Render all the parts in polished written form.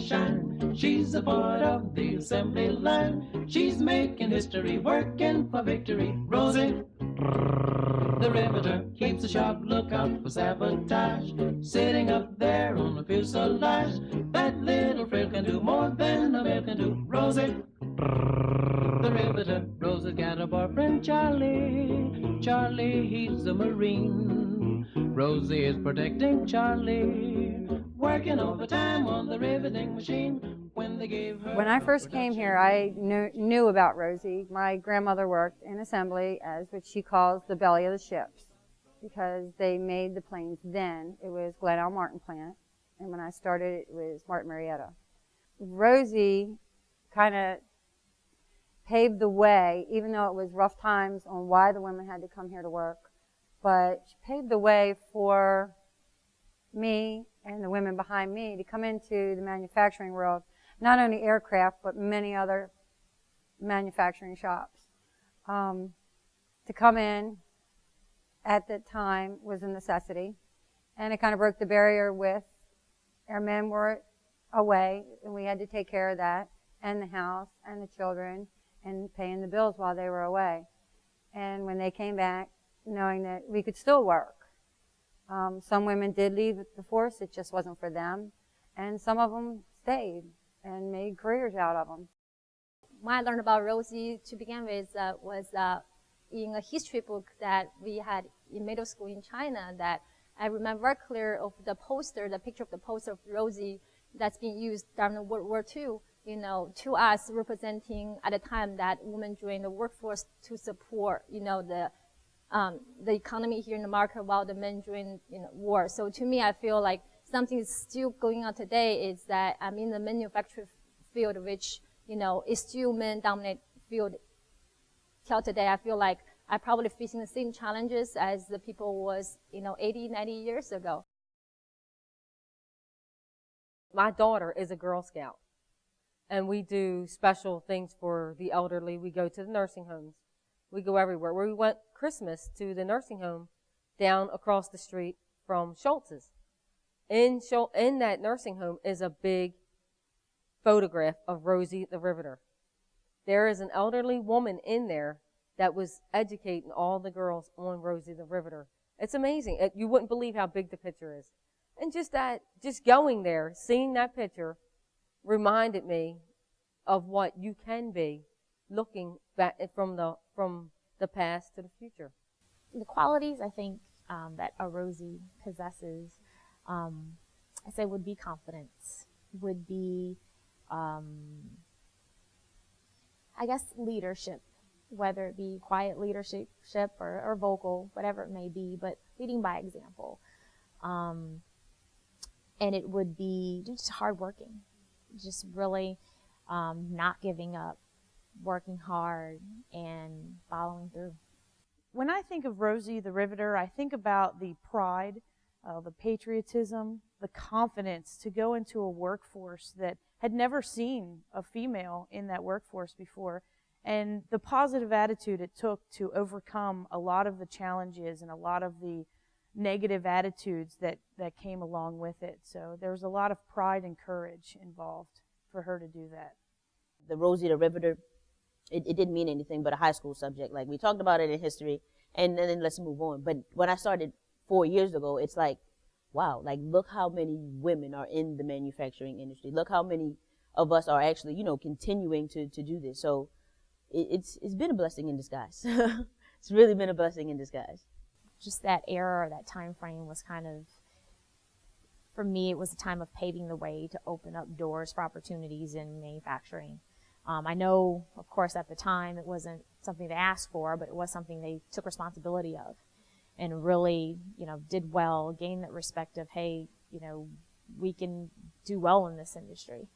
shine. She's a part of the assembly line. She's making history, working for victory. Rosie the Riveter keeps a sharp lookout for sabotage. Sitting up there on the fuselage, that little frill can do more than a mill can do. Rosie the Riveter. Rosie's got a boyfriend, Charlie. Charlie, he's a Marine. Rosie is protecting Charlie, working overtime on the riveting machine. When I first came here, I knew about Rosie. My grandmother worked in assembly as what she calls the belly of the ships, because they made the planes then. It was Glen L. Martin plant, and when I started, it was Martin Marietta. Rosie kind of paved the way, even though it was rough times on why the women had to come here to work, but she paved the way for me and the women behind me to come into the manufacturing world, not only aircraft, but many other manufacturing shops. To come in at that time was a necessity, and it kind of broke the barrier with our men were away, and we had to take care of that, and the house, and the children, and paying the bills while they were away. And when they came back, knowing that we could still work. Some women did leave the force, it just wasn't for them, and some of them stayed and made careers out of them. When I learned about Rosie to begin with was in a history book that we had in middle school in China, that I remember very clear of the poster, the picture of the poster of Rosie that's being used during the World War II, you know, to us representing at the time that women joined the workforce to support, you know, the economy here in America while the men joined war. So to me, I feel like something is still going on today is that I'm in the manufacturing field, which, you know, is still men-dominated field. Till today, I feel like I'm probably facing the same challenges as the people was, you know, 80, 90 years ago. My daughter is a Girl Scout, and we do special things for the elderly. We go to the nursing homes. We go everywhere. We went Christmas to the nursing home down across the street from Schultz's. In that nursing home is a big photograph of Rosie the Riveter. There is an elderly woman in there that was educating all the girls on Rosie the Riveter. It's amazing. You wouldn't believe how big the picture is. And just going there, seeing that picture, reminded me of what you can be looking back from the past to the future. The qualities I think that a Rosie possesses, I say would be confidence, would be, I guess, leadership, whether it be quiet leadership or vocal, whatever it may be, but leading by example. And it would be just hardworking, just really not giving up, working hard, and following through. When I think of Rosie the Riveter, I think about the pride, the patriotism, the confidence to go into a workforce that had never seen a female in that workforce before, and the positive attitude it took to overcome a lot of the challenges and a lot of the negative attitudes that came along with it. So there was a lot of pride and courage involved for her to do that. The Rosie the Riveter, it didn't mean anything but a high school subject. Like, we talked about it in history, and then let's move on. But when I started 4 years ago, it's like, wow, like, look how many women are in the manufacturing industry. Look how many of us are actually, you know, continuing to do this. So it's been a blessing in disguise. It's really been a blessing in disguise. Just that era or that time frame was kind of, for me, it was a time of paving the way to open up doors for opportunities in manufacturing. I know, of course, at the time it wasn't something they asked for, but it was something they took responsibility of and really, you know, did well, gained that respect of, hey, you know, we can do well in this industry.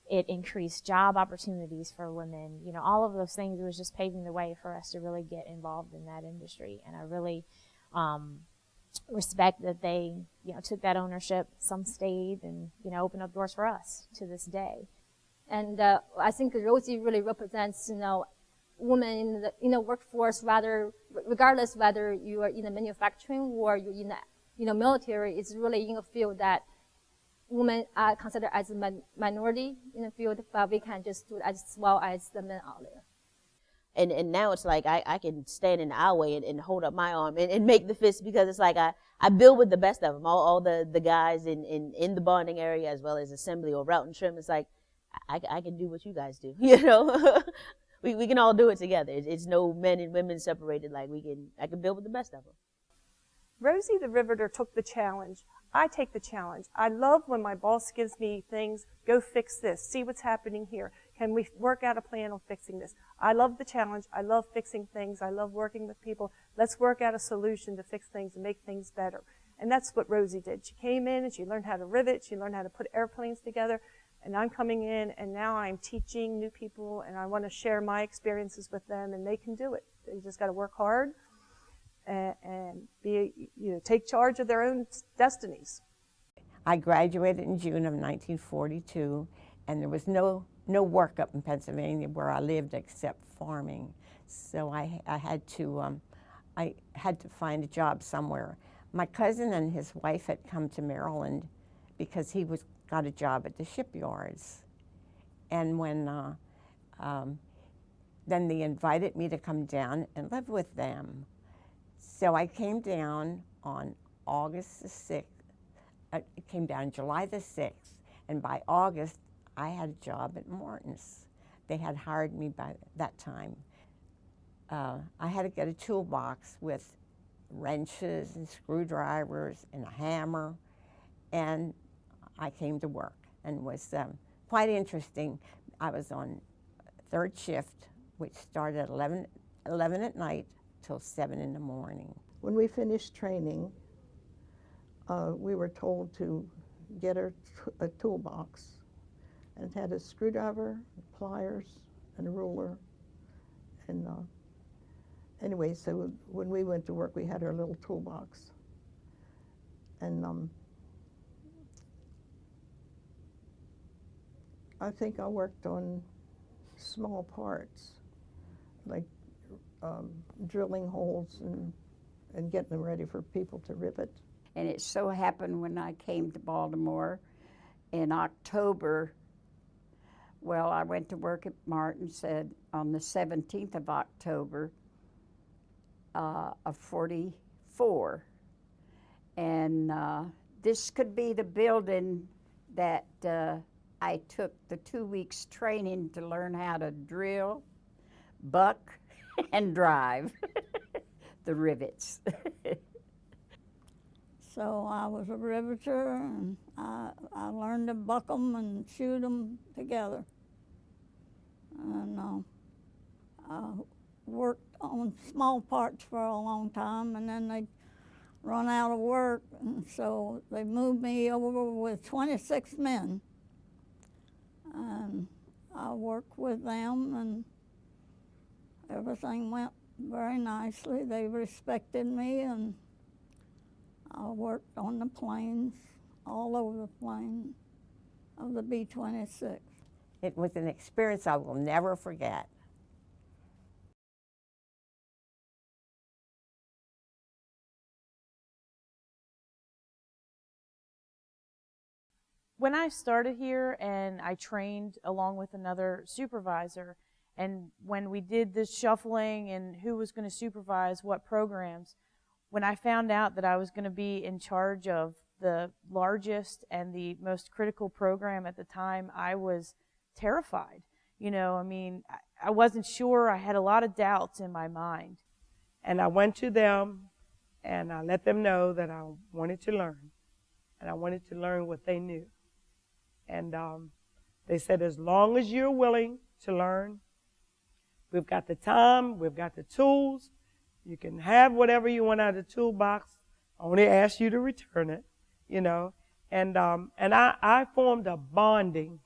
It increased job opportunities for women, you know, all of those things. It was just paving the way for us to really get involved in that industry. And I really respect that they, you know, took that ownership. Some stayed and, you know, opened up doors for us to this day. And I think Rosie really represents, you know, women in the workforce, rather, regardless whether you are in the manufacturing or you're in the, you know, military. It's really in a field that women are considered as a minority in the field, but we can just do it as well as the men out there. And now it's like I can stand in the aisleway and hold up my arm and make the fist, because it's like I build with the best of them. All the guys in the bonding area as well as assembly or route and trim. It's like I can do what you guys do, you know. we can all do it together. It's no men and women separated. Like I can build with the best of them. Rosie the Riveter took the challenge. I take the challenge. I love when my boss gives me things, go fix this, see what's happening here. Can we work out a plan on fixing this? I love the challenge. I love fixing things. I love working with people. Let's work out a solution to fix things and make things better. And that's what Rosie did. She came in and she learned how to rivet. She learned how to put airplanes together. And I'm coming in and now I'm teaching new people and I want to share my experiences with them, and they can do it. They just got to work hard and take charge of their own destinies. I graduated in June of 1942, and there was no work up in Pennsylvania where I lived except farming. So I had to find a job somewhere. My cousin and his wife had come to Maryland because he got a job at the shipyards, and when then they invited me to come down and live with them. So I came down on August the 6th. It came down July the 6th, and by August, I had a job at Martin's. They had hired me by that time. I had to get a toolbox with wrenches and screwdrivers and a hammer, and I came to work, and was quite interesting. I was on third shift, which started at 11 at night till 7 in the morning. When we finished training, we were told to get a toolbox, and it had a screwdriver, pliers, and a ruler. And anyway, so when we went to work, we had our little toolbox. And I think I worked on small parts, like drilling holes and getting them ready for people to rivet. And it so happened when I came to Baltimore in October, well, I went to work at Martin, said on the 17th of October of 44. And this could be the building that I took the 2 weeks training to learn how to drill, buck, and drive the rivets. So I was a riveter, and I learned to buck them and shoot them together. And I worked on small parts for a long time, and then they run out of work, and so they moved me over with 26 men. And I worked with them, and everything went very nicely. They respected me, and I worked on the planes, all over the plane of the B-26. It was an experience I will never forget. When I started here and I trained along with another supervisor, and when we did this shuffling and who was going to supervise what programs, when I found out that I was going to be in charge of the largest and the most critical program at the time, I was terrified. You know, I mean, I wasn't sure. I had a lot of doubts in my mind. And I went to them and I let them know that I wanted to learn. And I wanted to learn what they knew. And they said, as long as you're willing to learn, we've got the time, we've got the tools, you can have whatever you want out of the toolbox. I only ask you to return it, you know. And I formed a bonding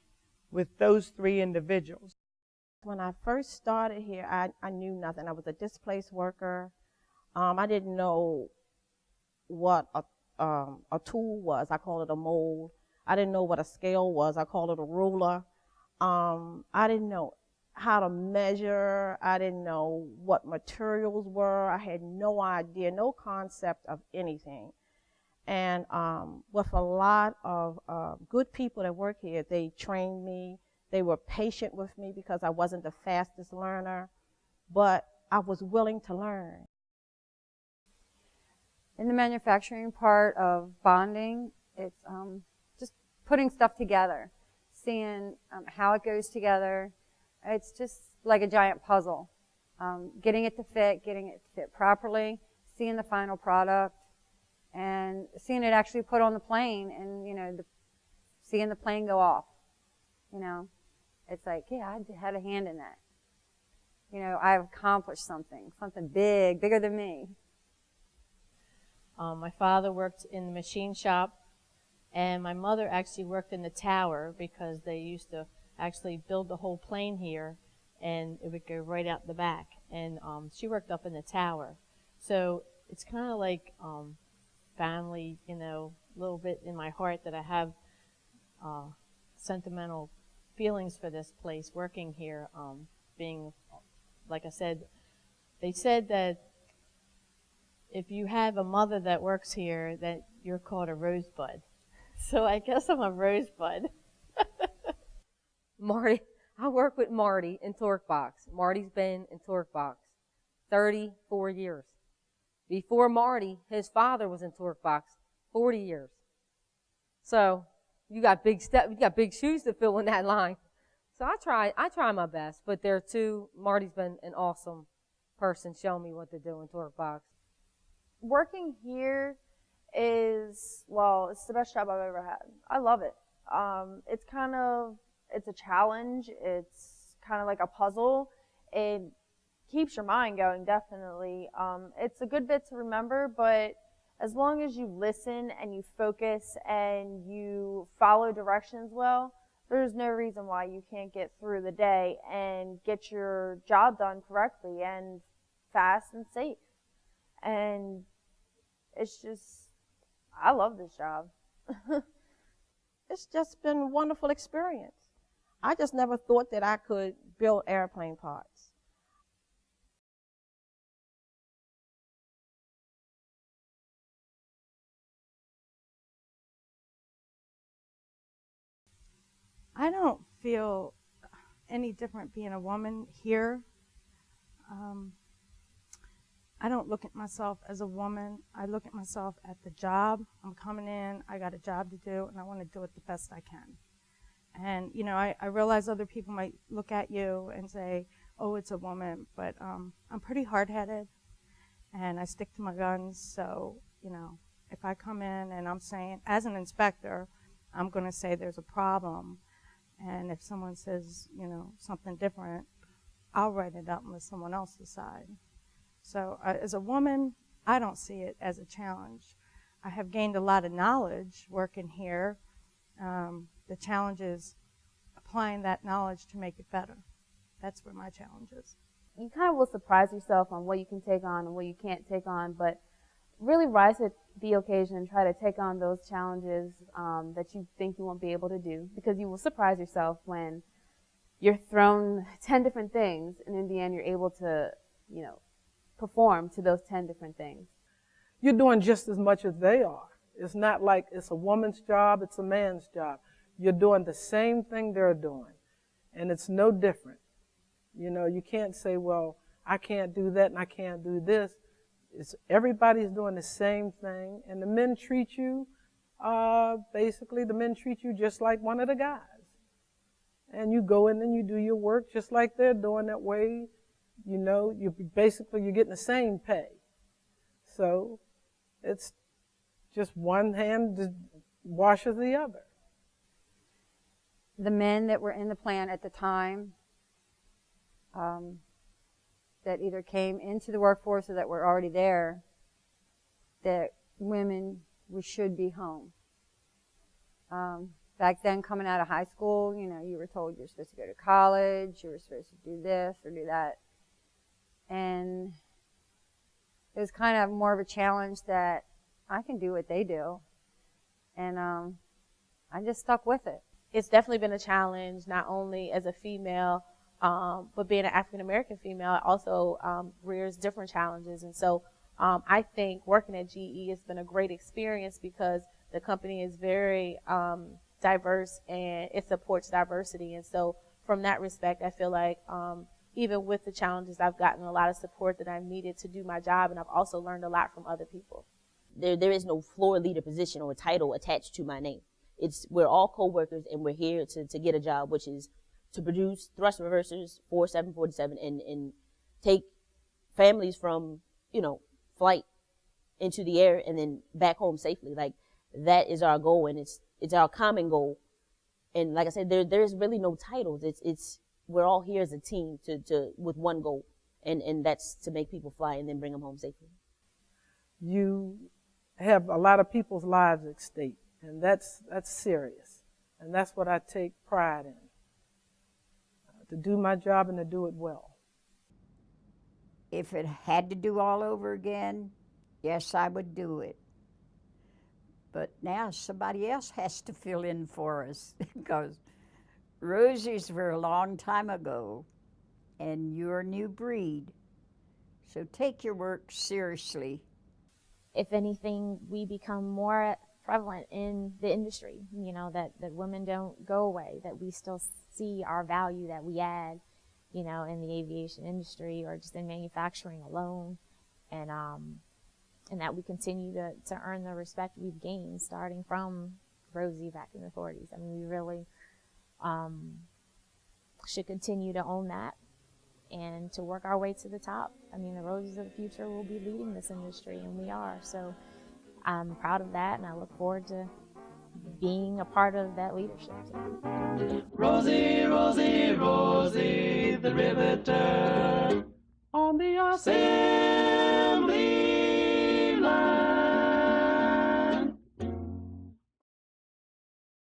with those three individuals. When I first started here, I knew nothing. I was a displaced worker. I didn't know what a tool was. I call it a mold. I didn't know what a scale was. I call it a ruler. I didn't know how to measure. I didn't know what materials were. I had no idea, no concept of anything. And with a lot of good people that work here, they trained me. They were patient with me because I wasn't the fastest learner, but I was willing to learn. In the manufacturing part of bonding, it's just putting stuff together, seeing how it goes together. It's just like a giant puzzle. Getting it to fit properly, seeing the final product, and seeing it actually put on the plane, and seeing the plane go off. It's like, yeah, I had a hand in that. I've accomplished something bigger than me. My father worked in the machine shop, and my mother actually worked in the tower because they used to actually build the whole plane here, and it would go right out the back. And she worked up in the tower. So it's kind of like family, a little bit in my heart that I have sentimental feelings for this place, working here, being, like I said, they said that if you have a mother that works here, that you're called a rosebud. So I guess I'm a rosebud. Marty, I work with Marty in TorqueBox. Marty's been in TorqueBox 34 years. Before Marty, his father was in TorqueBox 40 years. So you got big shoes to fill in that line. So I try my best, but Marty's been an awesome person showing me what to do in TorqueBox. Working here it's the best job I've ever had. I love it. It's a challenge. It's kind of like a puzzle. It keeps your mind going, definitely. It's a good bit to remember, but as long as you listen and you focus and you follow directions well, there's no reason why you can't get through the day and get your job done correctly and fast and safe. And I love this job. It's just been a wonderful experience. I just never thought that I could build airplane parts. I don't feel any different being a woman here. I don't look at myself as a woman. I look at myself at the job. I'm coming in, I got a job to do, and I want to do it the best I can. And, I realize other people might look at you and say, oh, it's a woman, but I'm pretty hard-headed, and I stick to my guns. So, if I come in and I'm saying, as an inspector, I'm going to say there's a problem. And if someone says, something different, I'll write it up and let someone else decide. So as a woman, I don't see it as a challenge. I have gained a lot of knowledge working here. The challenge is applying that knowledge to make it better. That's where my challenge is. You kind of will surprise yourself on what you can take on and what you can't take on, but really rise to the occasion and try to take on those challenges that you think you won't be able to do, because you will surprise yourself when you're thrown 10 different things and in the end you're able to, perform to those 10 different things. You're doing just as much as they are. It's not like it's a woman's job, it's a man's job. You're doing the same thing they're doing, and it's no different. You can't say, well, I can't do that and I can't do this. Everybody's doing the same thing, and the men treat you, just like one of the guys. And you go in and you do your work just like they're doing that way. You're getting the same pay. So it's just one hand washes the other. The men that were in the plant at the time that either came into the workforce or that were already there, that women, we should be home. Back then, coming out of high school, you were told you're supposed to go to college, you were supposed to do this or do that. And it was kind of more of a challenge that I can do what they do. And I just stuck with it. It's definitely been a challenge, not only as a female, but being an African-American female also rears different challenges. And so I think working at GE has been a great experience because the company is very diverse and it supports diversity. And so from that respect, I feel like even with the challenges, I've gotten a lot of support that I've needed to do my job, and I've also learned a lot from other people. There is no floor leader position or title attached to my name. We're all co-workers, and we're here to get a job, which is to produce thrust reversers for 747 and take families from, flight into the air and then back home safely. Like, that is our goal, and it's our common goal. And like I said, there's really no titles. We're all here as a team with one goal, and that's to make people fly and then bring them home safely. You have a lot of people's lives at stake, and that's serious. And that's what I take pride in, to do my job and to do it well. If it had to do all over again, yes, I would do it. But now somebody else has to fill in for us because Rosie's were a long time ago, and you're a new breed. So take your work seriously. If anything, we become more prevalent in the industry, that women don't go away, that we still see our value that we add, in the aviation industry or just in manufacturing alone, and that we continue to earn the respect we've gained starting from Rosie back in the 40s. I mean, we really should continue to own that and to work our way to the top. I mean, the Rosies of the future will be leading this industry, and we are. So I'm proud of that, and I look forward to being a part of that leadership team. Rosie, Rosie, Rosie the Riveter on the